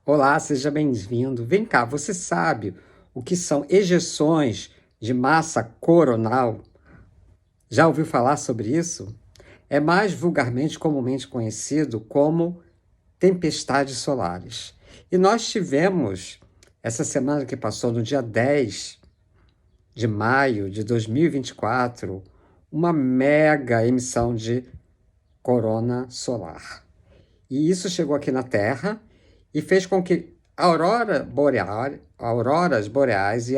Olá, seja bem-vindo. Vem cá, você sabe o que são ejeções de massa coronal? Já ouviu falar sobre isso? É mais vulgarmente comumente conhecido como tempestades solares. E nós tivemos, essa semana que passou, no dia 10 de maio de 2024, uma mega emissão de corona solar. E isso chegou aqui na Terra e fez com que auroras boreais e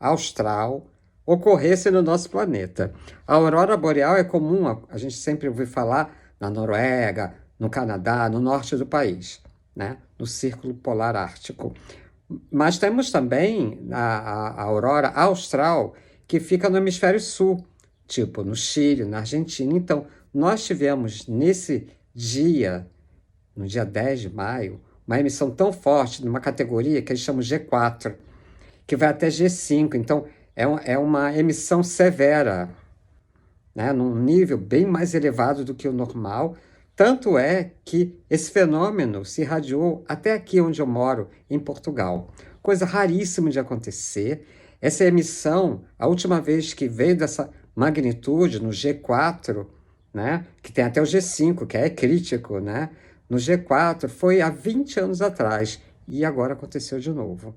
austral ocorressem no nosso planeta. A aurora boreal é comum, a gente sempre ouviu falar na Noruega, no Canadá, no norte do país, né? No Círculo Polar Ártico. Mas temos também a aurora austral, que fica no hemisfério sul, tipo no Chile, na Argentina. Então, nós tivemos nesse dia, no dia 10 de maio, uma emissão tão forte numa categoria que eles chamam G4, que vai até G5. Então, é uma emissão severa, né, num nível bem mais elevado do que o normal. Tanto é que esse fenômeno se irradiou até aqui onde eu moro, em Portugal. Coisa raríssima de acontecer. Essa emissão, a última vez que veio dessa magnitude, no G4, né, que tem até o G5, que é crítico, né, no G4, foi há 20 anos atrás, e agora aconteceu de novo.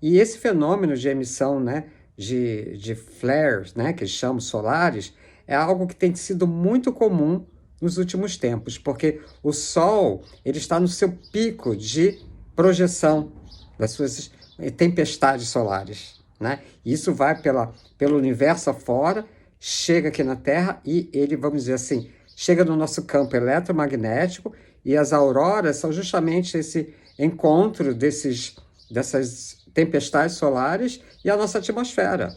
E esse fenômeno de emissão, né, de flares, né, que eles chamam solares, é algo que tem sido muito comum nos últimos tempos, porque o Sol ele está no seu pico de projeção das suas tempestades solares, né? Isso vai pelo universo afora, chega aqui na Terra e ele, vamos dizer assim, chega no nosso campo eletromagnético, e as auroras são justamente esse encontro dessas tempestades solares e a nossa atmosfera,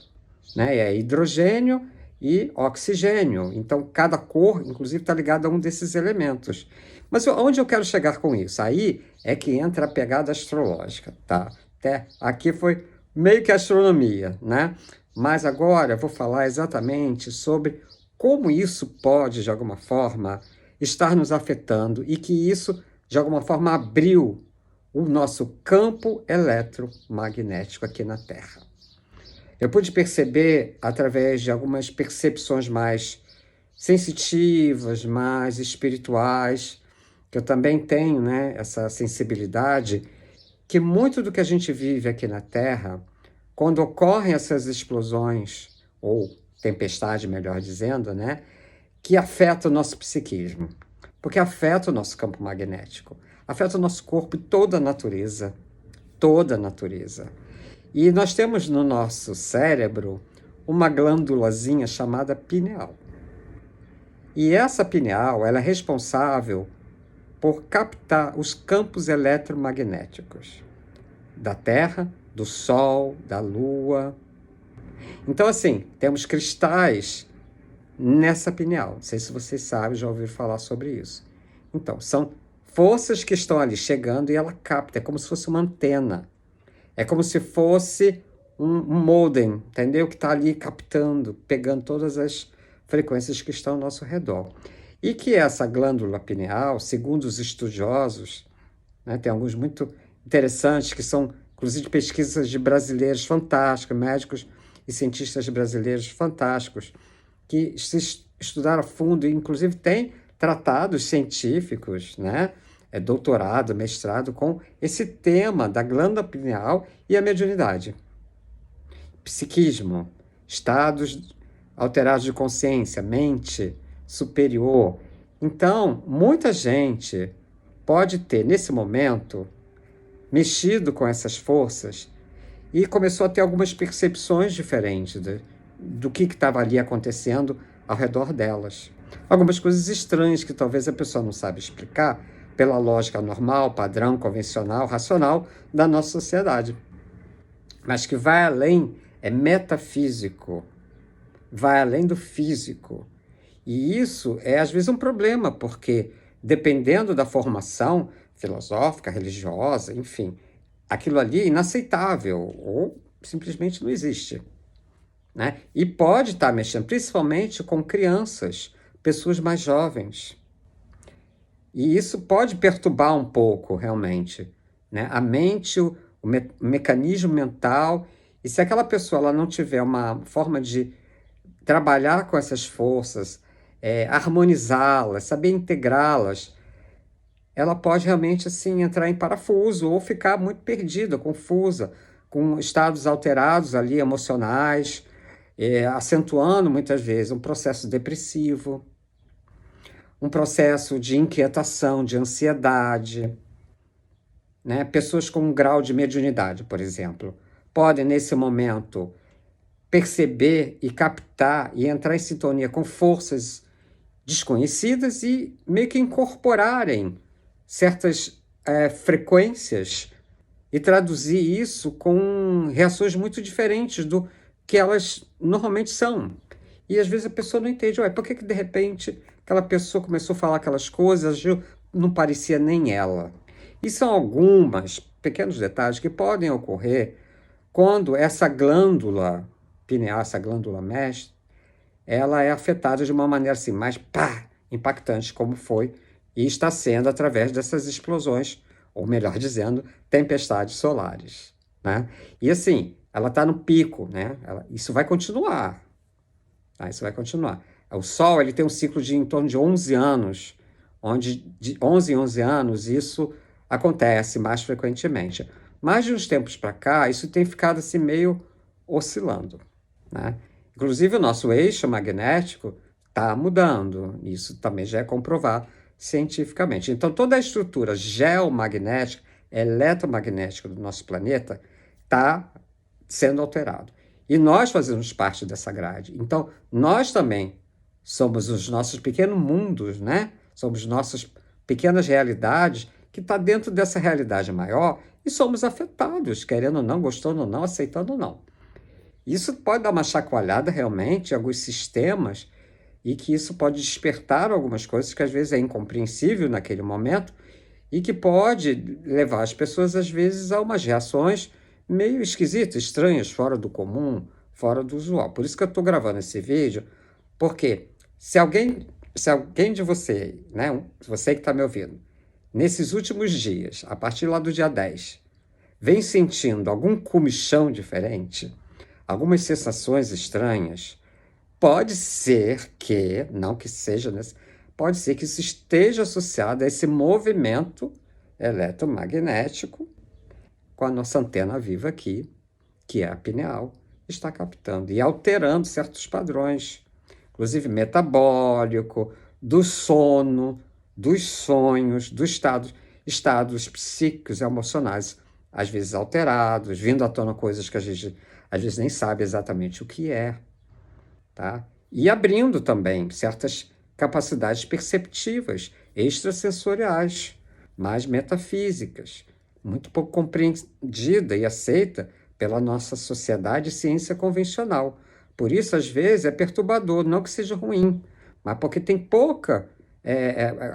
né? É hidrogênio e oxigênio. Então, cada cor, inclusive, está ligada a um desses elementos. Mas onde eu quero chegar com isso? Aí é que entra a pegada astrológica, tá? Até aqui foi meio que astronomia, né? Mas agora eu vou falar exatamente sobre como isso pode, de alguma forma, estar nos afetando e que isso, de alguma forma, abriu o nosso campo eletromagnético aqui na Terra. Eu pude perceber, através de algumas percepções mais sensitivas, mais espirituais, que eu também tenho, né, essa sensibilidade, que muito do que a gente vive aqui na Terra, quando ocorrem essas explosões, ou tempestade, melhor dizendo, né, que afeta o nosso psiquismo, porque afeta o nosso campo magnético, afeta o nosso corpo e toda a natureza, toda a natureza. E nós temos no nosso cérebro uma glândulazinha chamada pineal. E essa pineal ela é responsável por captar os campos eletromagnéticos da Terra, do Sol, da Lua. Então, assim, temos cristais nessa pineal. Não sei se vocês sabem, já ouviram falar sobre isso. Então, são forças que estão ali chegando e ela capta, é como se fosse uma antena. É como se fosse um modem, entendeu? Que está ali captando, pegando todas as frequências que estão ao nosso redor. E que essa glândula pineal, segundo os estudiosos, né, tem alguns muito interessantes, que são, inclusive, pesquisas de brasileiros fantásticos, médicos e cientistas brasileiros fantásticos, que se estudaram a fundo, e inclusive tem tratados científicos, né? Doutorado, mestrado, com esse tema da glândula pineal e a mediunidade. Psiquismo, estados alterados de consciência, mente superior. Então, muita gente pode ter, nesse momento, mexido com essas forças e começou a ter algumas percepções diferentes do que estava ali acontecendo ao redor delas. Algumas coisas estranhas que talvez a pessoa não sabe explicar pela lógica normal, padrão, convencional, racional da nossa sociedade. Mas que vai além, é metafísico, vai além do físico. E isso é, às vezes, um problema, porque, dependendo da formação filosófica, religiosa, enfim, aquilo ali é inaceitável ou simplesmente não existe, né? E pode estar mexendo, principalmente com crianças, pessoas mais jovens. E isso pode perturbar um pouco, realmente, né? A mente, o mecanismo mental. E se aquela pessoa ela não tiver uma forma de trabalhar com essas forças, harmonizá-las, saber integrá-las, ela pode realmente assim entrar em parafuso ou ficar muito perdida, confusa, com estados alterados ali emocionais, acentuando muitas vezes um processo depressivo, um processo de inquietação, de ansiedade, né? Pessoas com um grau de mediunidade, por exemplo, podem nesse momento perceber e captar e entrar em sintonia com forças desconhecidas e meio que incorporarem certas frequências e traduzir isso com reações muito diferentes do que elas normalmente são. E às vezes a pessoa não entende, ué, por que de repente aquela pessoa começou a falar aquelas coisas, não parecia nem ela. E são algumas pequenos detalhes que podem ocorrer quando essa glândula pineal, essa glândula mestre, ela é afetada de uma maneira assim, mais impactante, como foi e está sendo através dessas explosões, ou melhor dizendo, tempestades solares, né? E assim, ela está no pico, né? Isso vai continuar, tá? Isso vai continuar. O Sol ele tem um ciclo de em torno de 11 anos, onde de 11 em 11 anos isso acontece mais frequentemente. Mas de uns tempos para cá, isso tem ficado assim meio oscilando, né? Inclusive o nosso eixo magnético está mudando, isso também já é comprovado cientificamente. Então toda a estrutura geomagnética, eletromagnética do nosso planeta está sendo alterado. E nós fazemos parte dessa grade. Então nós também somos os nossos pequenos mundos, né? Somos nossas pequenas realidades que está dentro dessa realidade maior e somos afetados, querendo ou não, gostando ou não, aceitando ou não. Isso pode dar uma chacoalhada realmente em alguns sistemas e que isso pode despertar algumas coisas que às vezes é incompreensível naquele momento e que pode levar as pessoas às vezes a umas reações meio esquisitas, estranhas, fora do comum, fora do usual. Por isso que eu estou gravando esse vídeo, porque se alguém de você, né, você que está me ouvindo, nesses últimos dias, a partir lá do dia 10, vem sentindo algum comichão diferente, algumas sensações estranhas, pode ser que, não que seja, pode ser que isso esteja associado a esse movimento eletromagnético com a nossa antena viva aqui, que é a pineal, está captando e alterando certos padrões, inclusive metabólico, do sono, dos sonhos, dos estados psíquicos e emocionais, às vezes alterados, vindo à tona coisas que a gente às vezes nem sabe exatamente o que é, tá? E abrindo também certas capacidades perceptivas, extrasensoriais, mais metafísicas, muito pouco compreendida e aceita pela nossa sociedade e ciência convencional. Por isso, às vezes, é perturbador, não que seja ruim, mas porque tem pouca...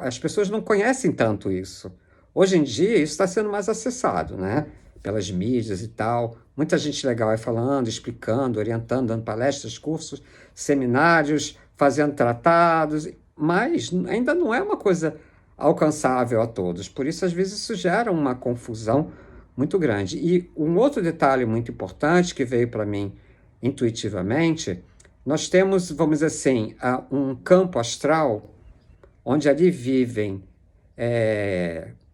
as pessoas não conhecem tanto isso. Hoje em dia, isso está sendo mais acessado, né? Pelas mídias e tal. Muita gente legal aí falando, explicando, orientando, dando palestras, cursos, seminários, fazendo tratados, mas ainda não é uma coisa alcançável a todos. Por isso, às vezes, isso gera uma confusão muito grande. E um outro detalhe muito importante que veio para mim intuitivamente, nós temos, vamos dizer assim, um campo astral onde ali vivem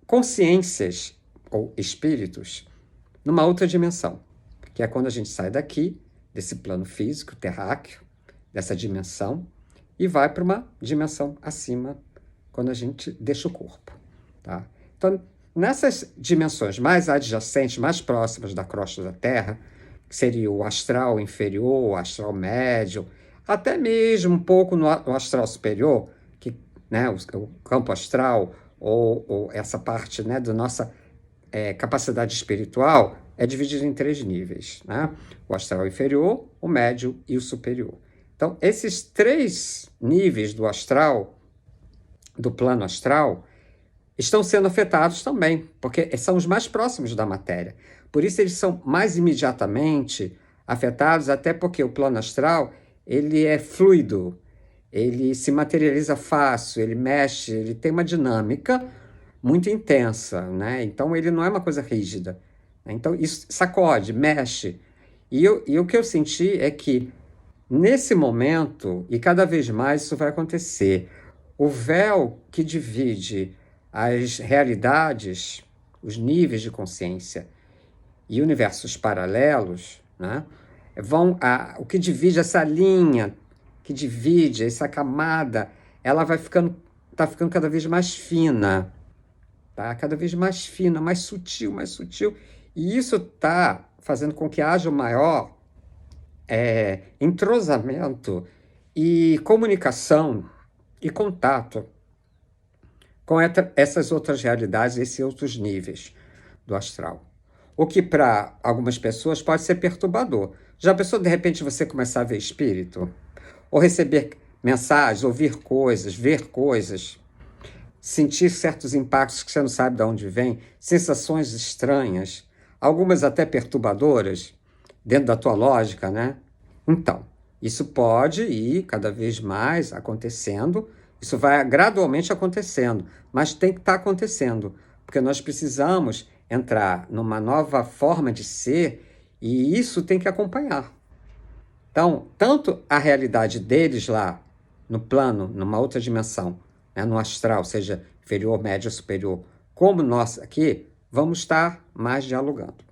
consciências ou espíritos numa outra dimensão, que é quando a gente sai daqui, desse plano físico, terráqueo, dessa dimensão, e vai para uma dimensão acima, quando a gente deixa o corpo, tá? Então, nessas dimensões mais adjacentes, mais próximas da crosta da Terra, que seria o astral inferior, o astral médio, até mesmo um pouco no astral superior, que, né, o campo astral, ou essa parte, né, da nossa capacidade espiritual, é dividido em 3 níveis, né? O astral inferior, o médio e o superior. Então, esses 3 níveis do astral, do plano astral, estão sendo afetados também, porque são os mais próximos da matéria. Por isso, eles são mais imediatamente afetados, até porque o plano astral ele é fluido, ele se materializa fácil, ele mexe, ele tem uma dinâmica muito intensa, né? Então ele não é uma coisa rígida. Então isso sacode, mexe. E o que eu senti é que nesse momento, e cada vez mais isso vai acontecer, o véu que divide as realidades, os níveis de consciência e universos paralelos, né, o que divide essa linha, que divide essa camada, ela está ficando cada vez mais fina, tá? Cada vez mais fina, mais sutil, e isso está fazendo com que haja um maior entrosamento e comunicação e contato com essas outras realidades, esses outros níveis do astral. O que para algumas pessoas pode ser perturbador. Já pensou, de repente, você começar a ver espírito? Ou receber mensagens, ouvir coisas, ver coisas, sentir certos impactos que você não sabe de onde vem, sensações estranhas, algumas até perturbadoras, dentro da tua lógica, né? Então, isso pode ir cada vez mais acontecendo, isso vai gradualmente acontecendo, mas tem que estar acontecendo, porque nós precisamos entrar numa nova forma de ser e isso tem que acompanhar. Então, tanto a realidade deles lá no plano, numa outra dimensão, né, no astral, seja inferior, médio, superior, como nós aqui, vamos estar mais dialogando.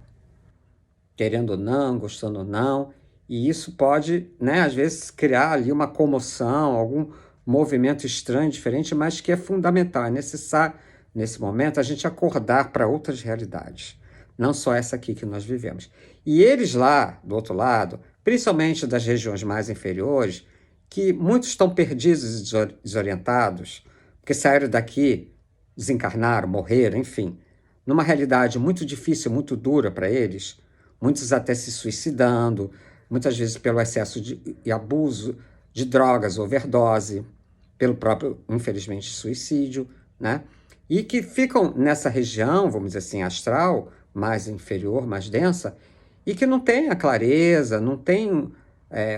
Querendo ou não, gostando ou não, e isso pode, né, às vezes, criar ali uma comoção, algum movimento estranho, diferente, mas que é fundamental, é necessário, nesse momento, a gente acordar para outras realidades, não só essa aqui que nós vivemos. E eles lá, do outro lado, principalmente das regiões mais inferiores, que muitos estão perdidos e desorientados, porque saíram daqui, desencarnaram, morreram, enfim, numa realidade muito difícil, muito dura para eles, muitos até se suicidando, muitas vezes pelo excesso e abuso de drogas, overdose, pelo próprio, infelizmente, suicídio, né? E que ficam nessa região, vamos dizer assim, astral, mais inferior, mais densa, e que não tem a clareza, não tem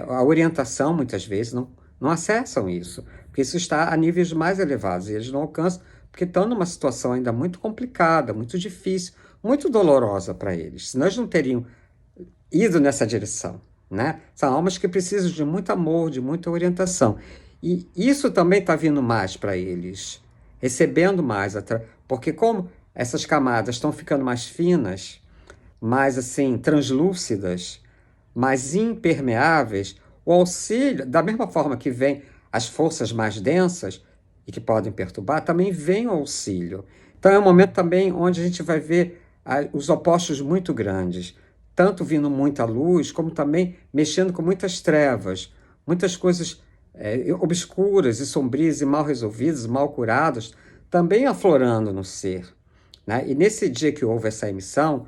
a orientação, muitas vezes, não acessam isso, porque isso está a níveis mais elevados, e eles não alcançam, porque estão numa situação ainda muito complicada, muito difícil, muito dolorosa para eles, senão eles não teriam ido nessa direção, né? São almas que precisam de muito amor, de muita orientação, e isso também está vindo mais para eles, recebendo mais, porque como essas camadas estão ficando mais finas, mais assim, translúcidas, mais impermeáveis, o auxílio, da mesma forma que vem as forças mais densas e que podem perturbar, também vem o auxílio. Então é um momento também onde a gente vai ver os opostos muito grandes, tanto vindo muita luz, como também mexendo com muitas trevas, muitas coisas obscuras e sombrias e mal resolvidas, mal curadas, também aflorando no ser, né? E nesse dia que houve essa emissão,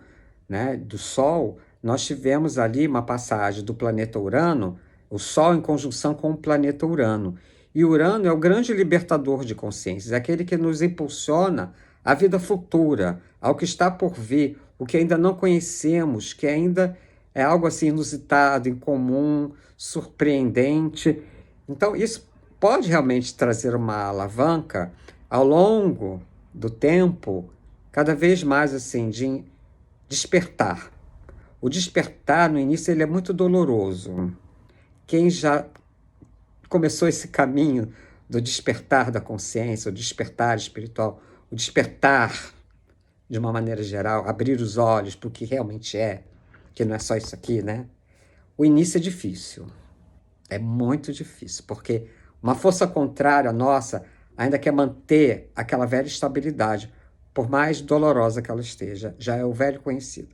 né, do Sol, nós tivemos ali uma passagem do planeta Urano, o Sol em conjunção com o planeta Urano. E Urano é o grande libertador de consciências, é aquele que nos impulsiona à vida futura, ao que está por vir, o que ainda não conhecemos, que ainda é algo assim inusitado, incomum, surpreendente. Então, isso pode realmente trazer uma alavanca ao longo do tempo, cada vez mais assim, de despertar. O despertar, no início, ele é muito doloroso. Quem já começou esse caminho do despertar da consciência, o despertar espiritual, o despertar, de uma maneira geral, abrir os olhos para o que realmente é, que não é só isso aqui, né? O início é difícil. É muito difícil, porque uma força contrária nossa ainda quer manter aquela velha estabilidade, por mais dolorosa que ela esteja, já é o velho conhecido.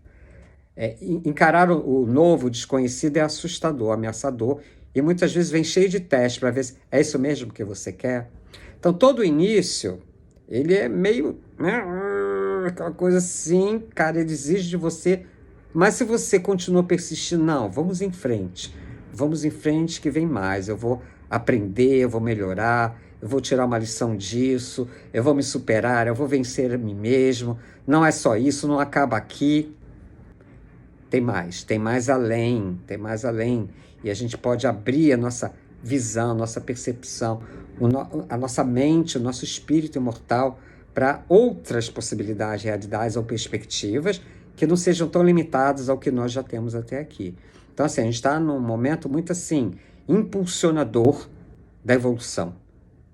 Encarar o novo, o desconhecido é assustador, ameaçador, e muitas vezes vem cheio de testes para ver se é isso mesmo que você quer. Então, todo o início, ele é meio, né, aquela coisa assim, cara, ele exige de você, mas se você continua persistindo, não, vamos em frente que vem mais, eu vou aprender, eu vou melhorar, eu vou tirar uma lição disso, eu vou me superar, eu vou vencer a mim mesmo, não é só isso, não acaba aqui. Tem mais além, e a gente pode abrir a nossa visão, nossa percepção, a nossa mente, o nosso espírito imortal para outras possibilidades, realidades ou perspectivas que não sejam tão limitadas ao que nós já temos até aqui. Então, assim, a gente está num momento muito, assim, impulsionador da evolução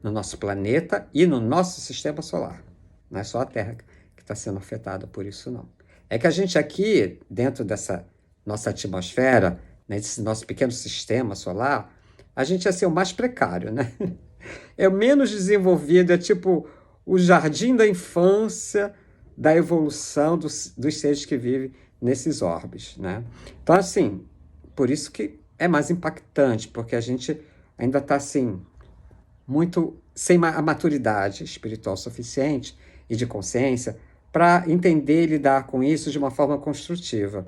no nosso planeta e no nosso sistema solar. Não é só a Terra que está sendo afetada por isso, não. É que a gente aqui, dentro dessa nossa atmosfera, nesse nosso pequeno sistema solar, a gente é assim, o mais precário, né? É o menos desenvolvido, é tipo o jardim da infância da evolução dos seres que vivem nesses orbes, né? Então, assim, por isso que é mais impactante, porque a gente ainda está, assim, muito sem a maturidade espiritual suficiente e de consciência para entender e lidar com isso de uma forma construtiva.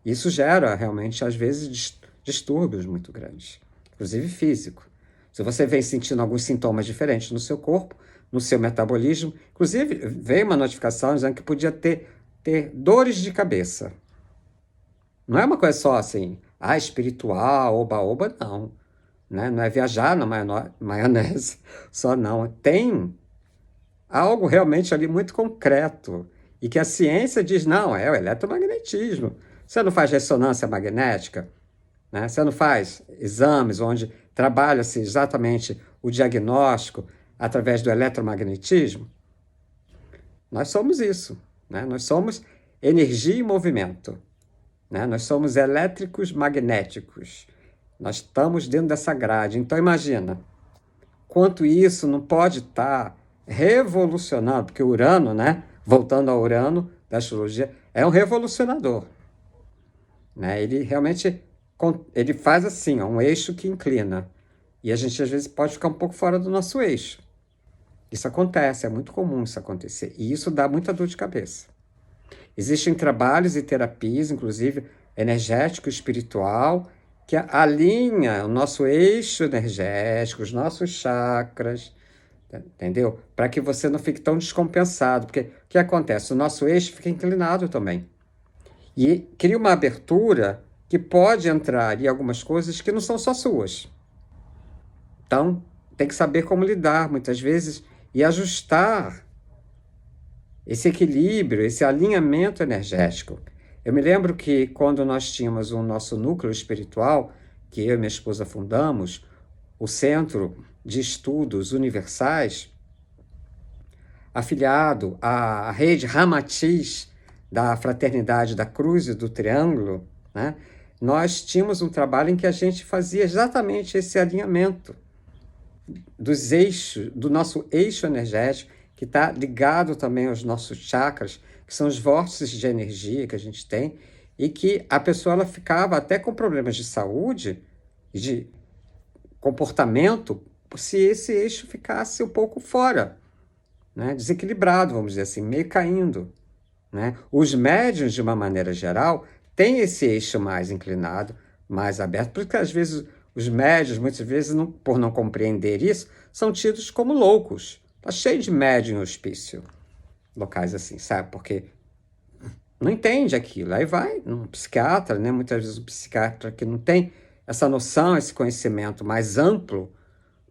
Isso gera, realmente, às vezes, distúrbios muito grandes, inclusive físico. Se você vem sentindo alguns sintomas diferentes no seu corpo, no seu metabolismo, inclusive veio uma notificação dizendo que podia ter dores de cabeça. Não é uma coisa só assim, espiritual, oba-oba, não. Né? Não é viajar na maionese só, não. Tem algo realmente ali muito concreto e que a ciência diz, não, é o eletromagnetismo. Você não faz ressonância magnética, né? Você não faz exames onde trabalha-se exatamente o diagnóstico através do eletromagnetismo? Nós somos isso, né? Nós somos energia em movimento, né? Nós somos elétricos magnéticos. Nós estamos dentro dessa grade. Então, imagina, quanto isso não pode estar revolucionando, porque Urano, né? Voltando ao Urano da astrologia, é um revolucionador, né? Ele realmente ele faz assim, um eixo que inclina. E a gente, às vezes, pode ficar um pouco fora do nosso eixo. Isso acontece, é muito comum isso acontecer. E isso dá muita dor de cabeça. Existem trabalhos e terapias, inclusive energético e espiritual, que alinha o nosso eixo energético, os nossos chakras, entendeu? Para que você não fique tão descompensado. Porque o que acontece? O nosso eixo fica inclinado também. E cria uma abertura que pode entrar em algumas coisas que não são só suas. Então, tem que saber como lidar, muitas vezes, e ajustar esse equilíbrio, esse alinhamento energético. Eu me lembro que quando nós tínhamos o nosso núcleo espiritual, que eu e minha esposa fundamos, o Centro de Estudos Universais, afiliado à rede Ramatiz da Fraternidade da Cruz e do Triângulo, né? Nós tínhamos um trabalho em que a gente fazia exatamente esse alinhamento dos eixos, do nosso eixo energético, que está ligado também aos nossos chakras, que são os vórtices de energia que a gente tem, e que a pessoa ela ficava até com problemas de saúde, de comportamento, se esse eixo ficasse um pouco fora, né? Desequilibrado, vamos dizer assim, meio caindo, né? Os médiuns, de uma maneira geral, têm esse eixo mais inclinado, mais aberto, porque às vezes os médiuns, muitas vezes, por não compreender isso, são tidos como loucos. Está cheio de médium em hospício, locais assim, sabe? Porque não entende aquilo. Aí vai um psiquiatra, né? Muitas vezes o psiquiatra que não tem essa noção, esse conhecimento mais amplo,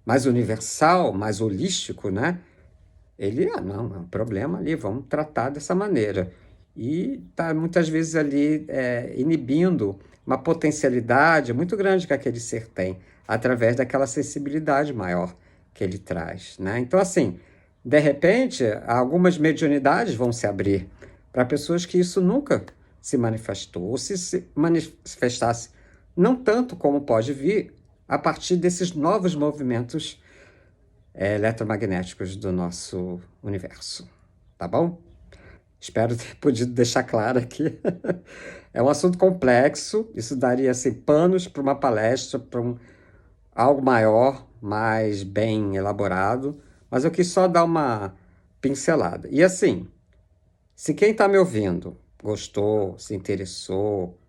mais universal, mais holístico, né? Ele, não, é um problema ali, vamos tratar dessa maneira. E está muitas vezes ali inibindo uma potencialidade muito grande que aquele ser tem, através daquela sensibilidade maior que ele traz, né? Então, assim, de repente, algumas mediunidades vão se abrir para pessoas que isso nunca se manifestou, ou se manifestasse não tanto como pode vir a partir desses novos movimentos eletromagnéticos do nosso universo. Tá bom? Espero ter podido deixar claro aqui. É um assunto complexo, isso daria assim, panos para uma palestra, para algo maior, mais bem elaborado, mas eu quis só dar uma pincelada. E assim, se quem está me ouvindo gostou, se interessou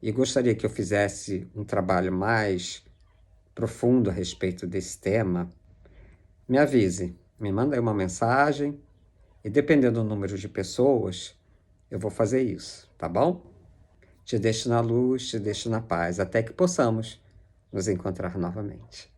e gostaria que eu fizesse um trabalho mais profundo a respeito desse tema, me avise, me manda aí uma mensagem e dependendo do número de pessoas, eu vou fazer isso, tá bom? Te deixo na luz, te deixo na paz, até que possamos nos encontrar novamente.